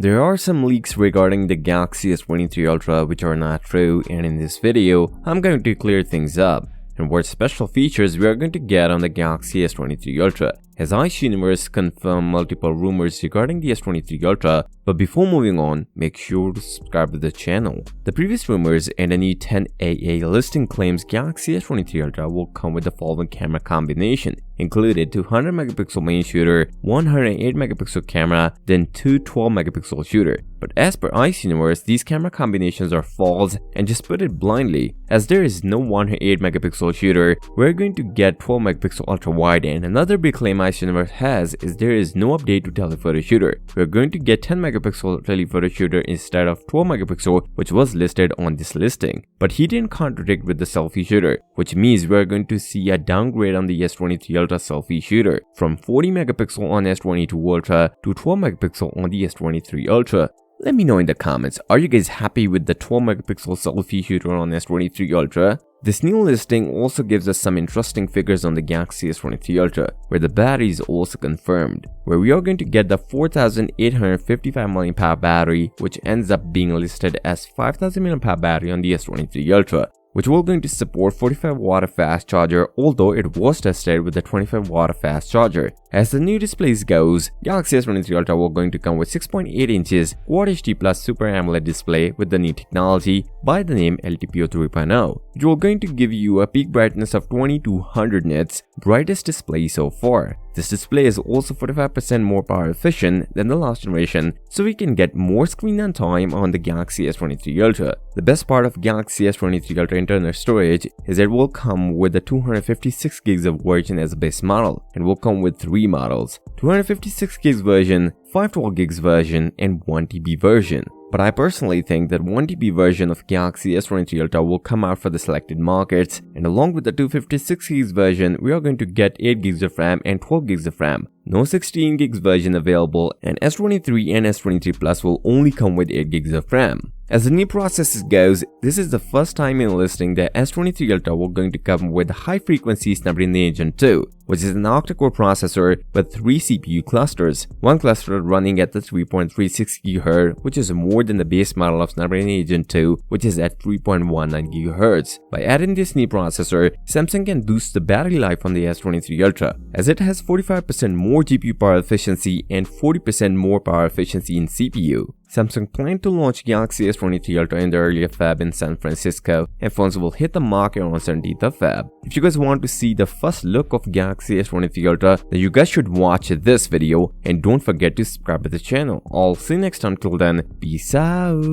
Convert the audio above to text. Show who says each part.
Speaker 1: There are some leaks regarding the Galaxy S23 Ultra which are not true, and in this video, I'm going to clear things up and what special features we are going to get on the Galaxy S23 Ultra, as iUniverse confirmed multiple rumors regarding the S23 Ultra. But before moving on, make sure to subscribe to the channel. The previous rumors and a new 10AA listing claims Galaxy S23 Ultra will come with the following camera combination: included 200 megapixel main shooter, 108 megapixel camera, then two 12 megapixel shooter. But as per iUniverse, these camera combinations are false and just put it blindly, as there is no 108 megapixel shooter. We're going to get 12 megapixel ultra wide, and another big claim iUniverse has is there is no update to Telephoto shooter. We're going to get 10 megapixel Telephoto shooter instead of 12 megapixel, which was listed on this listing. But he didn't contradict with the Selfie Shooter, which means we're going to see a downgrade on the S23 Ultra Selfie Shooter from 40 megapixel on S22 Ultra to 12 megapixel on the S23 Ultra. Let me know in the comments, are you guys happy with the 12 megapixel selfie shooter on S23 Ultra? This new listing also gives us some interesting figures on the Galaxy S23 Ultra, where the battery is also confirmed, where we are going to get the 4855 mAh battery, which ends up being listed as 5000 mAh battery on the S23 Ultra, which will going to support 45 watt fast charger, although it was tested with the 25 watt fast charger. As the new displays goes, Galaxy S23 Ultra will going to come with 6.8 inches Quad HD Plus Super AMOLED display with the new technology by the name LTPO 3.0, which will going to give you a peak brightness of 2200 nits, brightest display so far. This display is also 45% more power efficient than the last generation, so we can get more screen on time on the Galaxy S23 Ultra. The best part of Galaxy S23 Ultra internal storage is that it will come with the 256 gigs of version as a base model, and will come with three models: 256 gigs version, 512 gigs version, and 1TB version. But I personally think that 1TB version of Galaxy S23 Ultra will come out for the selected markets, and along with the 256 gigs version, we are going to get 8 gigs of RAM and 12 gigs of RAM. No 16 gigs version available, and S23 and S23 Plus will only come with 8 gigs of RAM. As the new processor goes, this is the first time in listing that S23 Ultra will going to come with high frequency Snapdragon Gen 2, which is an octa-core processor with 3 CPU clusters, one cluster running at the 3.36 GHz, which is more than the base model of Snapdragon Gen 2, which is at 3.19 GHz. By adding this new processor, Samsung can boost the battery life on the S23 Ultra, as it has 45% more GPU power efficiency and 40% more power efficiency in CPU. Samsung planned to launch Galaxy S23 Ultra in the early of Feb in San Francisco, and phones will hit the market on 17th of Feb. If you guys want to see the first look of Galaxy S23 Ultra, then you guys should watch this video, and don't forget to subscribe to the channel. I'll see you next time. Till then, peace out.